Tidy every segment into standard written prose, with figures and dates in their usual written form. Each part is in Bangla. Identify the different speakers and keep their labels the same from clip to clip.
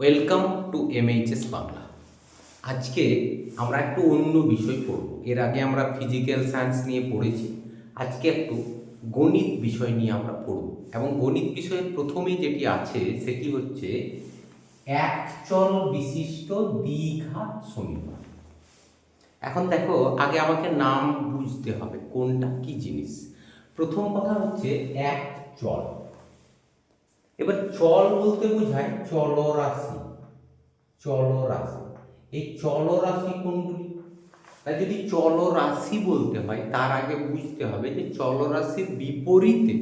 Speaker 1: Welcome to এমএইচএস Bangla. আজকে আমরা একটু অন্য বিষয় পড়ব। এর আগে আমরা ফিজিক্যাল সায়েন্স নিয়ে পড়েছি। আজকে একটু গণিত বিষয় নিয়ে আমরা পড়ব এবং গণিত বিষয়ের প্রথমেই যেটি আছে সেটি হচ্ছে একচল বিশিষ্ট দ্বিঘাত সমীকরণ। এখন দেখো, আগে আমাকে নাম বুঝতে হবে কোনটা কি জিনিস। প্রথম কথা হচ্ছে এক চল। এবার চল বলতে বোঝায় চলরাশি। চলরাশি, এই চলরাশি কোনগুলি? তাই যদি চলরাশি বলতে হয় তার আগে বুঝতে হবে যে চলরাশির বিপরীতে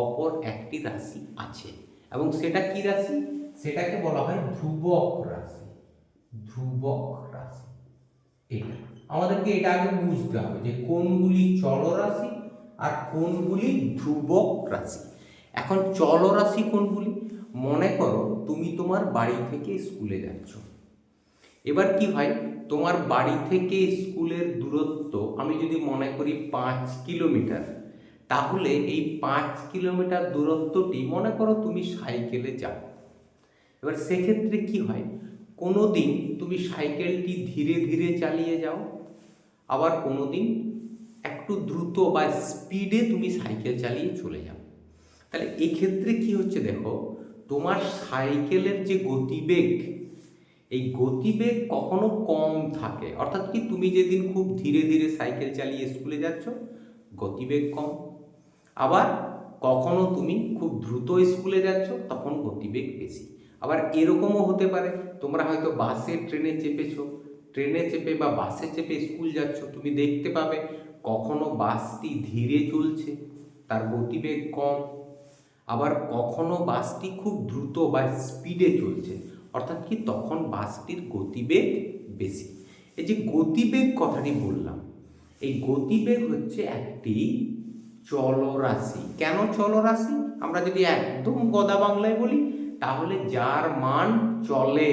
Speaker 1: অপর একটি রাশি আছে এবং সেটা কি রাশি? সেটাকে বলা হয় ধ্রুবক রাশি। ধ্রুবক রাশি, এটা আমাদেরকে এটা আগে বুঝতে হবে যে কোনগুলি চলরাশি আর কোনগুলি ধ্রুবক রাশি। এখন চলরাশি কোনগুলি? মনে করো তুমি তোমার বাড়ি থেকে স্কুলে যাচ্ছ। এবার কি হয়, তোমার বাড়ি থেকে স্কুলের দূরত্ব আমি যদি মনে করি 5 কিলোমিটার, তাহলে এই 5 কিলোমিটার দূরত্বটি মনে করো তুমি সাইকেলে যাও। এবার সেক্ষেত্রে কি হয়, কোনো দিন তুমি সাইকেলটি ধীরে ধীরে চালিয়ে যাও, আবার কোনো দিন একটু দ্রুত বা স্পিডে তুমি সাইকেল চালিয়ে চলে যাও। তাহলে এক্ষেত্রে কি হচ্ছে দেখো, তোমার সাইকেলের যে গতিবেগ, এই গতিবেগ কখনো কম থাকে। অর্থাৎ কি, তুমি যেদিন খুব ধীরে ধীরে সাইকেল চালিয়ে স্কুলে যাচ্ছ গতিবেগ কম, আবার কখনো তুমি খুব দ্রুত স্কুলে যাচ্ছ তখন গতিবেগ বেশি। আবার এরকমও হতে পারে, তোমরা হয়তো বাসে ট্রেনে চেপেছো, ট্রেনে চেপে বা বাসে চেপে স্কুল যাচ্ছ, তুমি দেখতে পাবে কখনো বাসটি ধীরে চলছে, তার গতিবেগ কম, আবার কখনো বাসটি খুব দ্রুত বা স্পিডে চলছে, অর্থাৎ কি তখন বাসটির গতিবেগ বেশি। এই যে গতিবেগ কথাটি বললাম, এই গতিবেগ হচ্ছে একটি চলরাশি। কেন চলরাশি? আমরা যদি একদম গদা বাংলায় বলি তাহলে যার মান চলে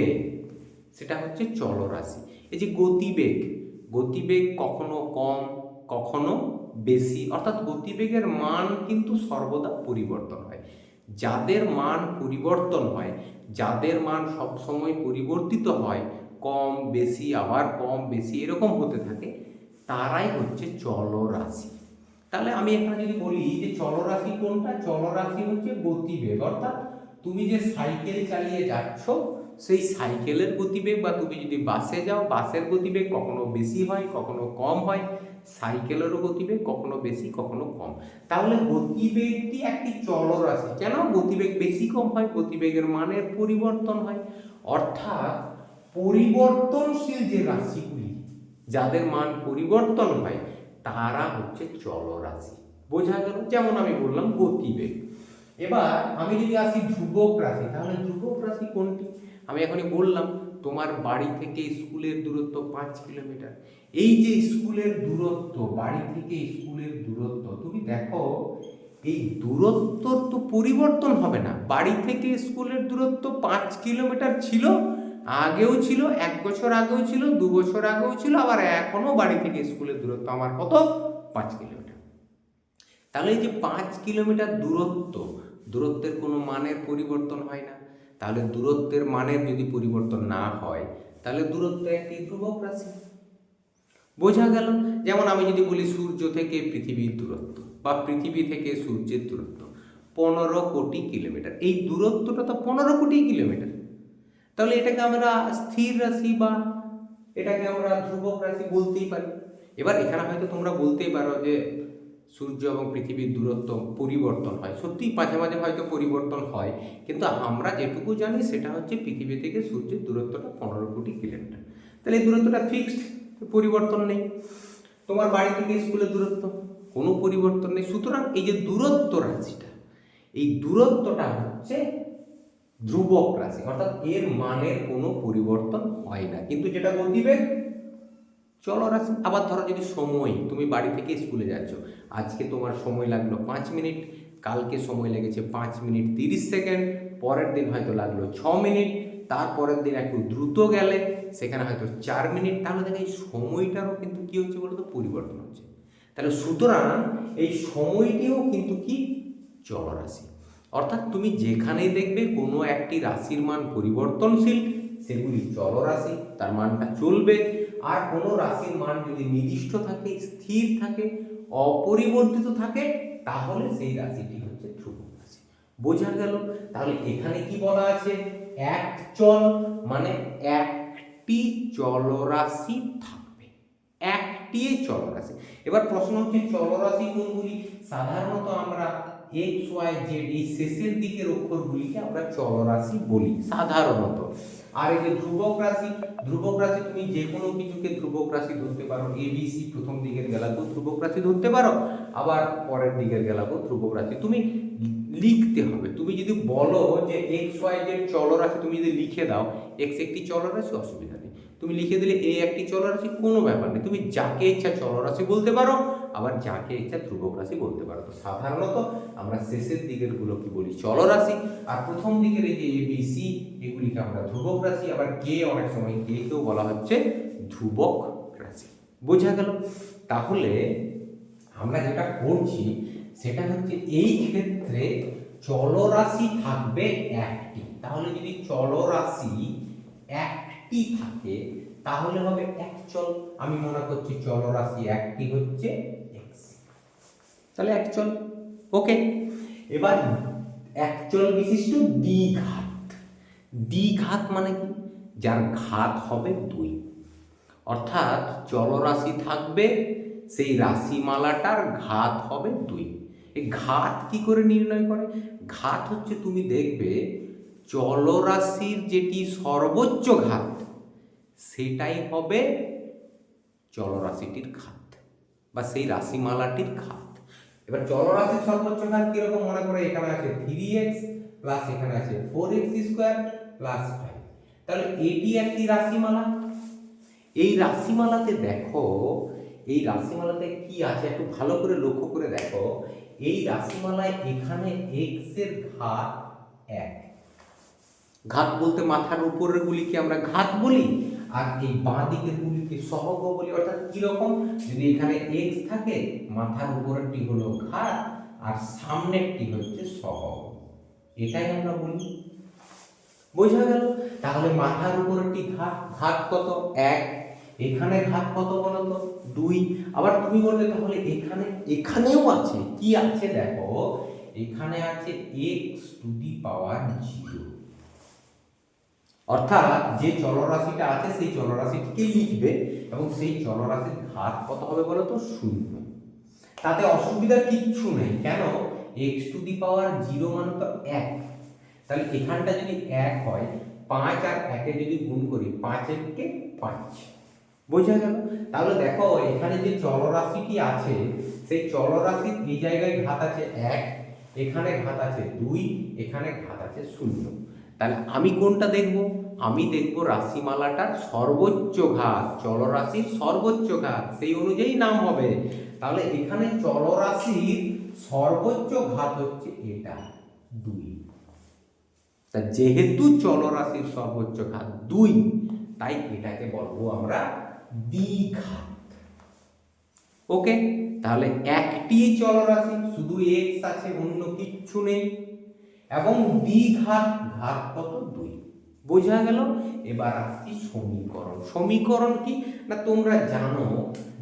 Speaker 1: সেটা হচ্ছে চলরাশি। এই যে গতিবেগ, গতিবেগ কখনো কম কখনো বেশি, অর্থাৎ গতিবেগের মান কিন্তু সর্বদা পরিবর্তন হয়। যাদের মান পরিবর্তন হয়, যাদের মান সবসময় পরিবর্তিত হয়, কম বেশি আবার কম বেশি এরকম হতে থাকে, তারাই হচ্ছে চলরাশি। তাহলে আমি এখানে যদি বলি যে চলরাশি কোনটা, চলরাশি হচ্ছে গতিবেগ, অর্থাৎ তুমি যে সাইকেল চালিয়ে যাচ্ছ সেই সাইকেলের গতিবেগ, বা তুমি যদি বাসে যাও বাসের গতিবেগ কখনো বেশি হয় কখনো কম হয়, সাইকেলেরও গতিবেগ কখনো বেশি কখনো কম। তাহলে গতিবেগটি একটি চলরাশি। কেন? গতিবেগ বেশি কম হয়, গতিবেগের মানের পরিবর্তন হয়, অর্থাৎ পরিবর্তনশীল যে রাশিগুলি যাদের মান পরিবর্তন হয় তারা হচ্ছে চলরাশি। বোঝা গেল? যেমন আমি বললাম গতিবেগ। এবার আমি যদি আসি ধ্রুবক রাশি, তাহলে ধ্রুবক রাশি কোনটি? আমি এখনই বললাম তোমার বাড়ি থেকে স্কুলের দূরত্ব 5 কিলোমিটার। এই যে স্কুলের দূরত্ব, বাড়ি থেকে স্কুলের দূরত্ব, তুমি দেখো এই দূরত্বর তো পরিবর্তন হবে না। বাড়ি থেকে স্কুলের দূরত্ব 5 কিলোমিটার ছিল, আগেও ছিল, 1 বছর আগেও ছিল, 2 বছর আগেও ছিল, আবার এখনো বাড়ি থেকে স্কুলের দূরত্ব আমার কত? 5 কিলোমিটার। তাহলে এই যে 5 কিলোমিটার দূরত্ব, দূরত্বের কোনো মানের পরিবর্তন হয় না। তাহলে দূরত্বের মানের যদি পরিবর্তন না হয় তাহলে দূরত্ব একটি ধ্রুবক রাশি। বোঝা গেল? যেমন আমি যদি বলি সূর্য থেকে পৃথিবীর দূরত্ব বা পৃথিবী থেকে সূর্যের দূরত্ব 15 কোটি কিলোমিটার, এই দূরত্বটা তো 15 কোটি কিলোমিটার। তাহলে এটাকে আমরা স্থির রাশি বা এটাকে আমরা ধ্রুবক রাশি বলতেই পারি। এবার এখানে হয়তো তোমরা বলতেই পারো যে সূর্য এবং পৃথিবীর দূরত্ব পরিবর্তন হয়, সত্যিই মাঝে মাঝে হয়তো পরিবর্তন হয়, কিন্তু আমরা যেটুকু জানি সেটা হচ্ছে পৃথিবী থেকে সূর্যের দূরত্বটা 15 কোটি কিলোমিটার। তাহলে এই দূরত্বটা ফিক্সড, পরিবর্তন নেই। তোমার বাড়ি থেকে স্কুলের দূরত্ব কোনো পরিবর্তন নেই। সুতরাং এই যে দূরত্ব রাশিটা, এই দূরত্বটা হচ্ছে ধ্রুবক রাশি, অর্থাৎ এর মানের কোনো পরিবর্তন হয় না। কিন্তু যেটা গতিবেগ চলরাশি। আবার ধরো যদি সময়, তুমি বাড়ি থেকে স্কুলে যাচ্ছ, আজকে তোমার সময় লাগলো 5 মিনিট, কালকে সময় লেগেছে 5 মিনিট 30 সেকেন্ড, পরের দিন হয়তো লাগলো 6 মিনিট, তারপরের দিন একটু দ্রুত গেলে সেখানে হয়তো 4 মিনিট। তাহলে দেখো এই সময়টারও কিন্তু কী হচ্ছে বলতো? পরিবর্তন হচ্ছে। তাহলে সুতরাং এই সময়টিও কিন্তু কি? চলরাশি। অর্থাৎ তুমি যেখানেই দেখবে কোনো একটি রাশির মান পরিবর্তনশীল, সেগুলি চলরাশি, তার মানটা চলবে। আর কোনো রাশির মান যদি নির্দিষ্ট থাকে, স্থির থাকে, অপরিবর্তিত থাকে, তাহলে সেই রাশিটি হচ্ছে ধ্রুবক রাশি। বোঝা গেল? তাহলে এখানে কি বলা আছে? এক চল মানে একটি চলরাশি থাকবে, একটি চলরাশি। এবার প্রশ্ন হচ্ছে চলরাশি কোনগুলি? সাধারণত আমরা এক্স ওয়াই জেড এই শেষের দিকের অক্ষরগুলিকে আমরা চলরাশি বলি সাধারণত। আর এই যে ধ্রুবক রাশি, ধ্রুবক রাশি তুমি যে কোনো কিছুকে ধ্রুবক রাশি ধরতে পারো। এবিসি প্রথম দিকের গেলাকেও ধ্রুবক রাশি ধরতে পারো, আবার পরের দিকের গেলাকেও ধ্রুবক রাশি। তুমি লিখতে হবে। তুমি যদি বলো যে এক্স ওয়াই জেড চলরাশি, তুমি যদি লিখে দাও এক্স একটি চলরাশি, অসুবিধা নেই। তুমি লিখে দিলে এ একটি চলরাশি, কোনো ব্যাপার নেই। তুমি যাকে ইচ্ছা চলরাশি বলতে পারো, আবার যাকে ইচ্ছা ধ্রুবক রাশি বলতে পারো। তো সাধারণত আমরা শেষের দিকের গুলো কি বলি? চলরাশি। আর প্রথম দিকের এই যে এ বি সি, এগুলিকে আমরা ধ্রুবক রাশি। আবার কে, অনেক সময় কে কেও বলা হচ্ছে ধ্রুবক রাশি। বোঝা গেল? তাহলে আমরা যেটা করছি সেটা হচ্ছে এই ক্ষেত্রে চলরাশি থাকবে একটি। তাহলে যদি চলরাশি একটি থাকে তাহলে হবে এক চল। আমি মনে করছি চলরাশি একটি হচ্ছে এক্স, তাহলে এক চল। ওকে, এবার এক চল বিশিষ্ট দ্বিঘাত। দ্বিঘাত মানে কি? যার ঘাত হবে 2। অর্থাৎ চলরাশি থাকবে, সেই রাশিমালাটার ঘাত হবে 2। এই ঘাত কি করে নির্ণয় করে? ঘাত হচ্ছে, তুমি দেখবে চলরাশির যেটি সর্বোচ্চ ঘাত সেটাই হবে চলরাশিটির ঘাত বা সেই রাশিমালাটির ঘাত। এবার চলরাশির সর্বোচ্চ ঘাত কিরকম? মনে করে এখানে আছে 3x প্লাস এখানে আছে 4x স্কোয়ার প্লাস 5। তাহলে এটি একটি রাশিমালা। এই রাশিমালাতে দেখো, এই রাশিমালাতে কি আছে একটু ভালো করে লক্ষ্য করে দেখো। এই রাশিমালায় এখানে x এর ঘাত 1। ঘাত বলতে মাথার উপরের গুলিকে আমরা ঘাত বলি, আর এই বাঁ দিকের গুলিকে সহগ বলি। অর্থাৎ কিরকম? যদি এখানে x থাকে, মাথার উপরেরটি হলো ঘাত আর সামনেরটি হচ্ছে সহগ, এটাই আমরা বলি। বোঝা গেল? তাহলে মাথার উপরেরটি ঘাত, ঘাত কত? 1। এখানে ঘাত কত বলো তো? 2। আবার তুমি বলবে তাহলে এখানে, এখানেও আছে কি আছে দেখো, এখানে আছে x টু দি পাওয়ার 0। অর্থাৎ যে চলরাশিটা আছে সেই চলরাশিটিকে লিখবে এবং সেই চলরাশির ঘাত কত হবে বলো তো? 0। তাতে অসুবিধা কিচ্ছু নেই। কেন? x টু দি পাওয়ার 0 মানে তো 1। তাহলে এখানটা যদি 1 হয়, 5 আর 1 যদি গুণ করি, 5 একে 5। বোঝা গেল? তাহলে দেখো এখানে যে চলরাশিটি আছে সেই চলরাশির এই জায়গায় ঘাত আছে 1, এখানে ঘাত আছে 2, এখানে ঘাত আছে 0। তাহলে আমি কোনটা দেখব? আমি দেখব রাশিমালাটার সর্বোচ্চ ঘাত, চলরাশির সর্বোচ্চ ঘাত, সেই অনুযায়ী নাম হবে। তাহলে এখানে চলরাশির সর্বোচ্চ ঘাত হচ্ছে এটা 2। তা যেহেতু চলরাশির সর্বোচ্চ ঘাত 2, তাই এটাকে বলবো আমরা দ্বিঘাত। ওকে, তাহলে একটি চলরাশি, শুধু x আছে, অন্য কিচ্ছু নেই, এবং দ্বিঘাত, ঘাত কত? 2। বোঝা গেল? এবার আসছি সমীকরণ। সমীকরণ কি না, তোমরা জানো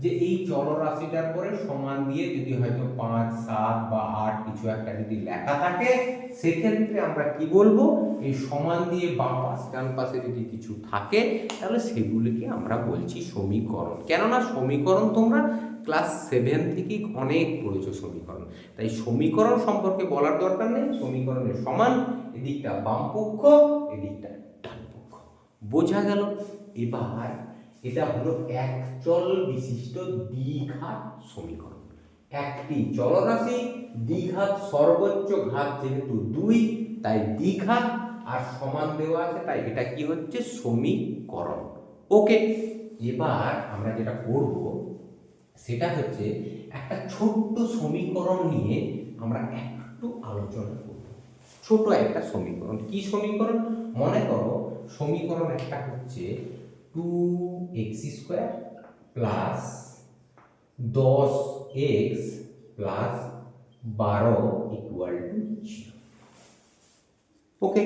Speaker 1: যে এই চলরাশিটার পরে সমান দিয়ে যদি হয়তো 5, 7 বা 8 কিছু একটা যদি লেখা থাকে, সেক্ষেত্রে আমরা কি বলবো? এই সমান দিয়ে বাম পাশ ডান পাশে যদি কিছু থাকে তাহলে সেগুলিকে আমরা বলছি সমীকরণ। কেননা সমীকরণ তোমরা ক্লাস 7 থেকেই অনেক পড়েছো সমীকরণ, তাই সমীকরণ সম্পর্কে বলার দরকার নেই। সমীকরণের সমান, এদিকটা বাম পক্ষ, এদিকটা ডান পক্ষ। বোঝা গেল? এবার এটা হলো এক চল বিশিষ্ট দ্বিঘাত সমীকরণ। একটি চলরাশি, দ্বিঘাত, সর্বোচ্চ ঘাত যেহেতু 2 তাই দ্বিঘাত, আর সমান দেওয়া আছে তাই এটা কি হচ্ছে? সমীকরণ। ওকে, এবার আমরা যেটা করব সেটা হচ্ছে একটা ছোট্ট সমীকরণ নিয়ে আমরা একটু আলোচনা করব। ছোট একটা সমীকরণ। কি সমীকরণ? মনে করো সমীকরণ একটা হচ্ছে 2x square plus 10x plus 12 equal to 0। ওকে,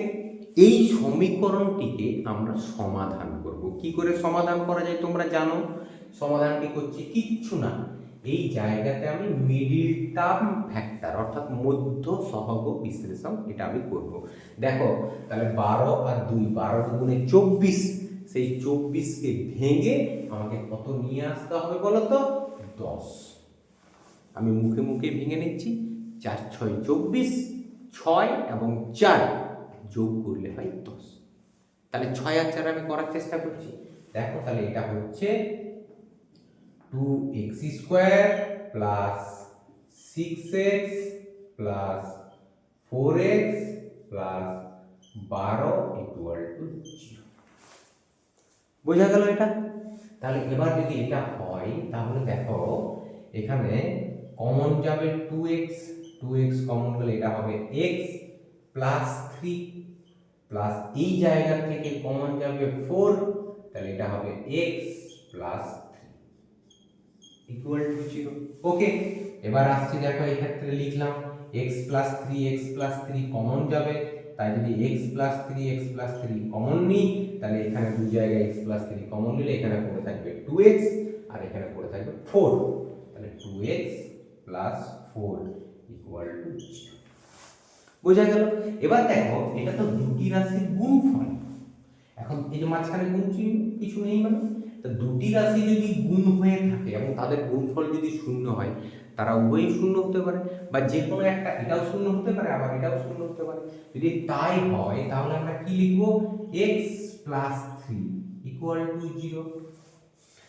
Speaker 1: এই সমীকরণটিকে আমরা সমাধান করব। কি করে সমাধান করা যায় তোমরা জানো। সমাধানটি করছি কিচ্ছু না, এই জায়গাতে আমি মিডিল টার্ম ফ্যাক্টর অর্থাৎ মধ্য সহগ বিশ্লেষণ এটা আমি করব। দেখো তাহলে 12 আর 2, 12 দুগুণে 24, সেই 24কে ভেঙে আমাকে কত নিয়ে আসতে হবে বলো তো, 10। আমি মুখে মুখে ভেঙে নিচ্ছি, 4 6 24, 6 এবং 4 যোগ করলে হয় 10। তাহলে 6 আর 4 আমি করার চেষ্টা করছি। দেখো তাহলে এটা হচ্ছে 2x² plus 6x plus 4x plus 12 equal to 0। বোঝা গেল এটা। তাহলে এবার যদি এটা হয় তাহলে দেখো এখানে কমন যাবে 2x কমন গেলে এটা হবে x প্লাস 3 প্লাস এই জায়গা থেকে কমন যাবে 4, তাহলে এটা হবে x প্লাস 3 ইকুয়াল টু 0। ওকে, এবার আসছে দেখো এই ক্ষেত্রে লিখলাম x প্লাস 3 কমন যাবে, তাই যদি x প্লাস 3 কমন নিই তাহলে এখানে দুই জায়গায় x প্লাস 3 কমন নিলে এখানে পড়ে থাকবে 2x আর এখানে পড়ে থাকবে 4, তাহলে 2x প্লাস 4 ইকুয়াল টু 0। বোঝা গেল। এবার দেখো এটা তো দুটি রাশির গুণফল, এখন এই যে মাঝখানে গুণ চিহ্ন কিছু নেই মানে, তো দুটি রাশি যদি গুণ হয়ে থাকে এবং তাদের গুণফল যদি শূন্য হয়, তারা উভয়ই শূন্য হতে পারে, বা যে কোনো একটা এটাও শূন্য হতে পারে আবার এটাও শূন্য হতে পারে। যদি তাই হয় তাহলে আমরা কি লিখবো, x প্লাস 3 ইকুয়াল টু 0।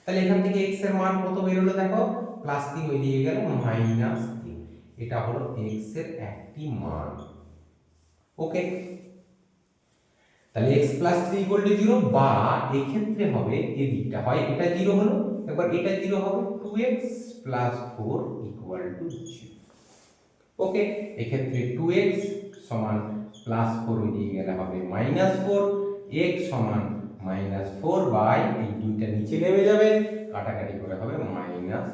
Speaker 1: তাহলে এখান থেকে x এর মান কত বেরোলো দেখো, প্লাস 3 ওই দিকে গেল মাইনাস 3, এটা হলো x এর একটি মান। ওকে, তাহলে x প্লাস 3 ইকুয়াল টু 0, বা এই ক্ষেত্রে হবে এদিকটা হয় এটা 0 হলো, একবার এটা 0 হবে 2x প্লাস 4 ইকুয়াল টু 0। ওকে, এই ক্ষেত্রে 2x সমান প্লাস 4 ওই দিকে গেলে হবে মাইনাস 4, x সমান মাইনাস 4 বাই এই দুইটা নিচে নেমে যাবে, কাটাকাটি করে হবে মাইনাস।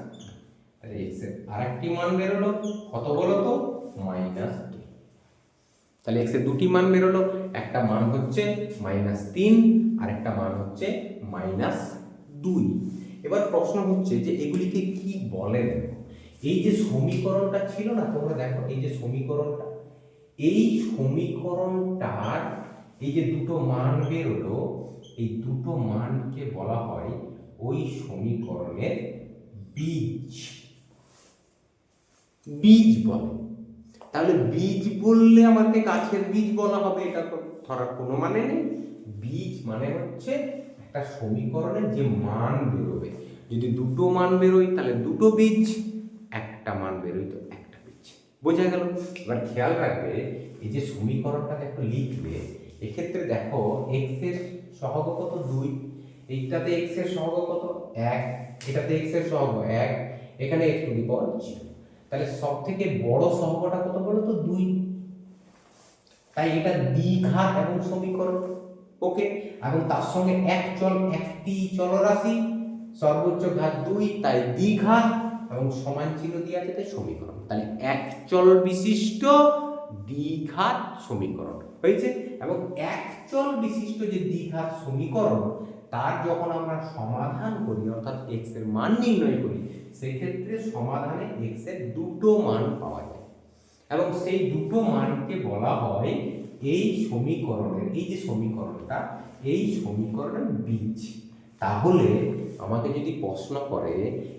Speaker 1: তাহলে x এর আরেকটি মান বেরোলো কত বলো তো, মাইনাস। তাহলে x এর দুটি মান বেরোলো, একটা মান হচ্ছে -3 আর একটা মান হচ্ছে -2। এবার প্রশ্ন হচ্ছে যে এগুলিকে কি বলেন। এই যে সমীকরণটা ছিল না, তোমরা দেখো এই যে সমীকরণটা, এই সমীকরণটার এই যে দুটো মান বেরোলো, এই দুটো মানকে বলা হয় ওই সমীকরণের বীজ। বীজ বলে। তাহলে বীজ বললে আমাকে গাছের বীজ বলা হবে, এটা তো ধরার কোনো মানে নেই। বীজ মানে হচ্ছে একটা সমীকরণের যে মান বেরোবে, যদি দুটো মান বেরোয় তাহলে দুটো বীজ, একটা মান বেরোয় তো একটা বীজ। বোঝা গেল। এবার খেয়াল রাখবে এই যে সমীকরণটা দেখো লিখবে, এক্ষেত্রে দেখো x এর সহগ কত 2, এইটাতে x এর সহগ কত 1, এটাতে x এর সহগ 1, এখানে x টু দি পাওয়ার 0। তাহলে সব থেকে বড় সহগটা কত বলো তো 2, তাই এটা দ্বিঘাত এবং সমীকরণ। ওকে, এবং তার সঙ্গে একটি চলরাশি, সর্বোচ্চ ঘাত 2, তাই দ্বিঘাত এবং সমান চিহ্ন দিয়ে আছে তাই সমীকরণ। তাহলে এক চল বিশিষ্ট দ্বিঘাত সমীকরণ হয়েছে। এবং এক চল বিশিষ্ট যে দ্বিঘাত সমীকরণ, তার যখন আমরা সমাধান করি অর্থাৎ x এর মান নির্ণয় করি, সেক্ষেত্রে সমাধানে x এর দুটো মান পাওয়া যায় এবং সেই দুটো মানকে বলা হয় এই সমীকরণের, এই যে সমীকরণটা, এই সমীকরণের বীজ। তাহলে আমাকে যদি প্রশ্ন করে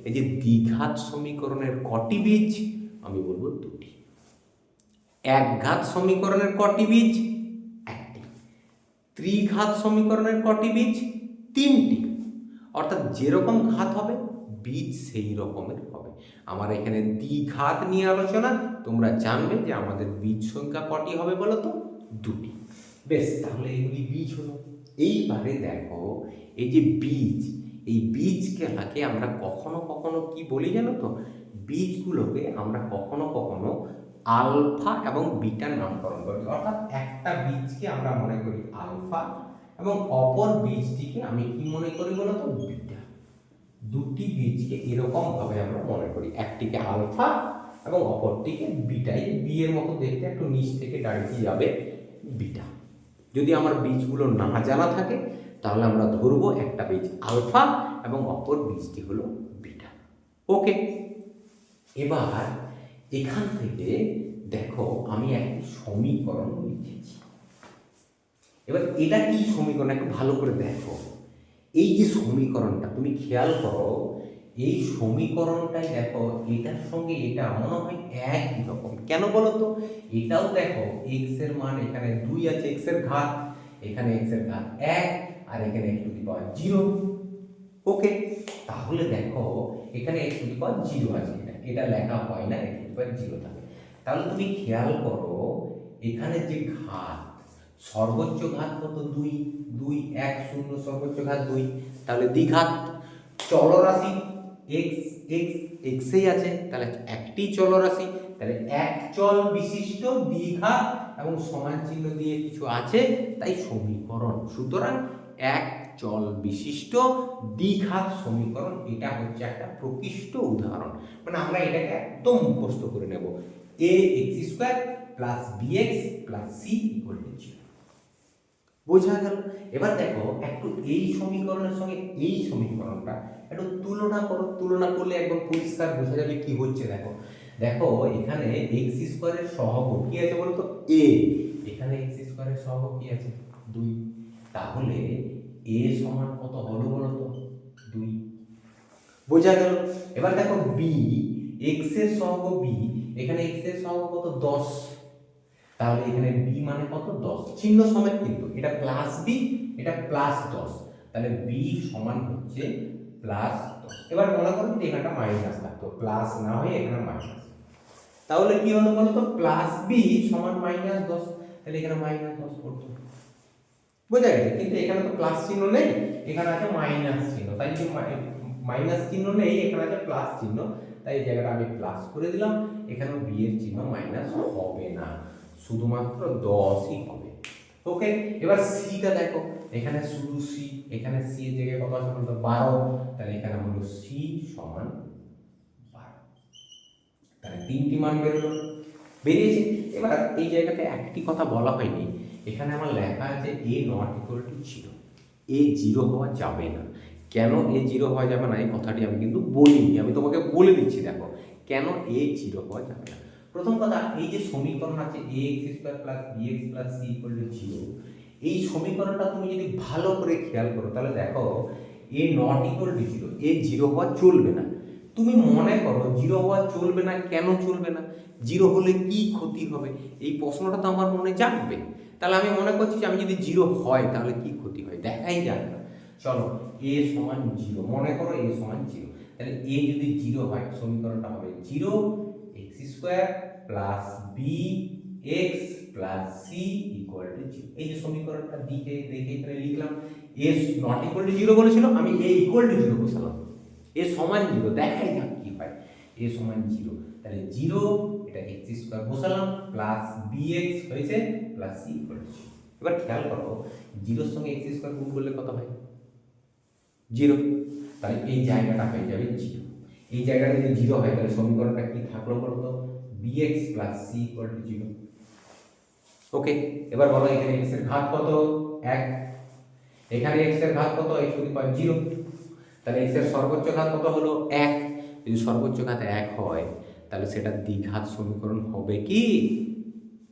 Speaker 1: এই যে দ্বিঘাত সমীকরণের কটি বীজ, আমি বলবো দুটি। একঘাত সমীকরণের কটি বীজ, একটি। ত্রিঘাত সমীকরণের কটি বীজ, তিনটি। অর্থাৎ যেরকম ঘাত হবে বীজ সেই রকমের হবে। আমার এখানে দ্বিঘাত নিয়ে আলোচনা, তোমরা জানবে যে আমাদের বীজ সংখ্যা কটি হবে বলো তো, দুটি। বেশ, তাহলে এগুলি বীজ হলো। এইবারে দেখো এই যে বীজ, এই বীজকে আমরা কখনো কখনো কি বলি জানো তো, বীজগুলোকে আমরা কখনো কখনো আলফা এবং বিটা নামকরণ করি। অর্থাৎ একটা বীজকে আমরা মনে করি আলফা এবং অপর বীজটিকে আমি কি মনে করি বলো তো, বিটা। দুটি বীজকে এরকম ভাবে আমরা মনে করি, একটিকে আলফা এবং অপরটিকে বিটা। এই বি এর মতো দেখতে একটু নিচ থেকে দাঁড়িয়ে যাবে বিটা। যদি আমার বীজগুলো না জানা থাকে তাহলে আমরা ধরবো একটা বীজ আলফা এবং অপর বীজটি হলো বিটা। ওকে, এবার এখান থেকে দেখো আমি একটি সমীকরণ লিখেছি। এবার এটা কি সমীকরণ একটু ভালো করে দেখো। এই যে সমীকরণটা তুমি খেয়াল করো, এই সমীকরণটাই দেখো এটার সঙ্গে এটা মনে হয় একই রকম। কেন বলো তো? এটাও দেখো এক্স এর মান এখানে 2 আছে, এক্স এর ঘাত, এখানে এক্স এর ঘাত 1 আর এখানে x টু দি পাওয়ার 0। ওকে, তাহলে দেখো এখানে x টু দি পাওয়ার 0 আছে, এটা লেখা হয় না, x টু দি পাওয়ার 0 থাকে। তাহলে তুমি খেয়াল করো এখানে যে ঘাত, সর্বোচ্চ ঘাত কত? 2, 2 1 0, সর্বোচ্চ ঘাত 2। তাহলে দ্বিঘাত চলরাশি x x x এই আছে, তাহলে একটি চলরাশি, তাহলে এক চল বিশিষ্ট দ্বিঘাত এবং সমান চিহ্ন দিয়ে কিছু আছে তাই সমীকরণ। সুতরাং এক চল বিশিষ্ট দ্বিঘাত সমীকরণ, এটা হচ্ছে একটা প্রকৃষ্ট উদাহরণ। মানে আমরা এটাকে একদম মুখস্থ করে নেব, ax² plus bx plus c equal to 0। বোঝা গেল? এবার দেখো একটু এই সমীকরণের সঙ্গে এই সমীকরণটা একটু তুলনা করো, তুলনা করলে একদম পরিষ্কার বোঝা যাবে কি হচ্ছে। দেখো দেখো এখানে x² এর সহগ কি আছে বলতো? a, এখানে x² এর সহগ কি আছে? 2। তাহলে a সমান কত হলো বলতো? 2। বোঝা গেল? এবার দেখো b, x এর সহগ b, এখানে x এর সহগ কত? 10। তাহলে এখানে b মানে কত? 10, চিহ্ন সমেত কিন্তু, এটা প্লাস b, এটা প্লাস 10, তাহলে b সমান হচ্ছে প্লাস 10। এবার মনে করো যে এখানটা মাইনাস থাকতো, প্লাস না হয়ে এখানে মাইনাস, তাহলে কি হলো বলতো? প্লাস b সমান মাইনাস 10, তাহলে এখানে মাইনাস 10 পড়তো। বোঝা গেছে? কিন্তু এখানে তো প্লাস চিহ্ন নেই, এখানে আছে মাইনাস চিহ্ন, তাই যে মাইনাস চিহ্ন নেই, এখানে আছে প্লাস চিহ্ন, তাই এই জায়গাটা আমি প্লাস করে দিলাম। এখানে b এর চিহ্ন মাইনাস হবে না, শুধুমাত্র 10ই হবে। ওকে, এবার সিটা দেখো, এখানে শুধু সি, এখানে সি এর জায়গায় কত আছে বলতো? 12, তাহলে এখানে হলো সি সমান 12, তাহলে তিনটি মান বেরোলো, বেরিয়েছে। এবার এই জায়গাতে একটি কথা বলা হয়নি, এখানে আমার লেখা আছে a not equal to 0, a 0 হওয়া যাবে না। কেন a 0 হওয়া যাবে না এই কথাটি আমি কিন্তু বলিনি, আমি তোমাকে বলে দিচ্ছি। দেখো কেন a 0 হওয়া যাবে না। প্রথম কথা, এই যে সমীকরণ আছে ax² plus bx plus c equal to 0, এই সমীকরণটা তুমি যদি ভালো করে খেয়াল করো তাহলে দেখো a not equal to 0, a 0 হওয়া চলবে না। তুমি মনে করো 0 হওয়া চলবে না, কেন চলবে না? 0 হলে কি ক্ষতি হবে, এই প্রশ্নটা তো আমার মনে জাগবে। তাহলে আমি মনে করছি যে আমি যদি 0 হয় তাহলে কি ক্ষতি হয়, দেখাই যাক না। চলো a সমান 0, মনে করো a সমান 0, তাহলে a যদি 0 হয় সমীকরণটা হবে 0 x² plus bx plus c equal to 0। এই যে সমীকরণটা দেখে এখানে লিখলাম, a নট ইকুয়াল টু 0 বলেছিল, আমি a ইকুয়াল টু 0 বসালাম, a সমান 0, দেখাই যাক কি হয়। a সমান 0, তাহলে 0 এটা x² বসালাম প্লাস bx হয়েছে প্লাস c ইকুয়াল টু 0। এবার খেয়াল করো 0 এর সঙ্গে x² গুণ করলে কত হয়? 0, তাহলে এই জায়গাটা হয়ে যাবে 0। এই জায়গাটা যদি 0 হয় তাহলে সমীকরণটা কি থাকলো বলতো? bx plus c equal to 0। ওকে, এবার বলো এখানে x এর ঘাত কত? 1, এখানে x এর ঘাত কত? x টু দি পাওয়ার 0, তাহলে x এর সর্বোচ্চ ঘাত কত হলো? 1। যদি সর্বোচ্চ ঘাত 1 হয় তাহলে সেটা দ্বিঘাত সমীকরণ হবে কি?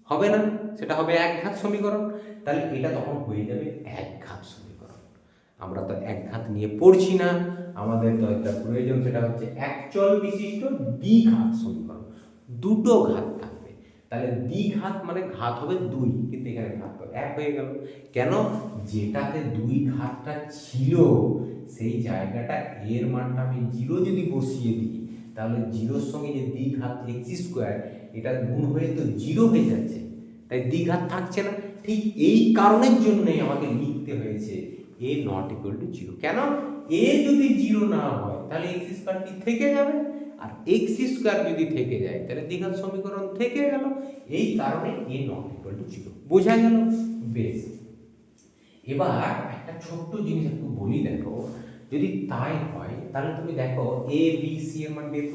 Speaker 1: হবে না, সেটা হবে একঘাত সমীকরণ। তাহলে এটা তখন হয়ে যাবে একঘাত সমীকরণ। আমরা তো একঘাত নিয়ে পড়ছি না, আমাদের তো একটা প্রয়োজন, সেটা হচ্ছে একচল বিশিষ্ট দ্বিঘাত সমীকরণ, দুটো ঘাত থাকবে। তাহলে দ্বিঘাত মানে ঘাত হবে 2, কিন্তু এখানে ঘাত তো 1 হয়ে গেল। কেন? যেটাতে 2 ঘাতটা ছিল সেই জায়গাটা এর মানটা আমি 0 যদি বসিয়ে দিই তাহলে 0 এর সঙ্গে যে দ্বিঘাত x², এটা গুণ হয়ে তো 0 হয়ে যাচ্ছে, তাই দ্বিঘাত থাকছে না। ঠিক এই কারণের জন্যই আমাকে লিখতে হয়েছে a নট ইকুয়াল টু 0। কেন? a যদি 0 না হয় তাহলে x² কি থেকে যাবে, আর x² যদি থেকে যায় তাহলে দ্বিঘাত সমীকরণ থেকে গেল। এই কারণে a নট ইকুয়াল টু 0। বোঝা গেল? বেশ, এবার একটা ছোট্ট জিনিস একটু বলি। দেখো যদি তাই হয় তাহলে তুমি দেখো a b c এর মান বের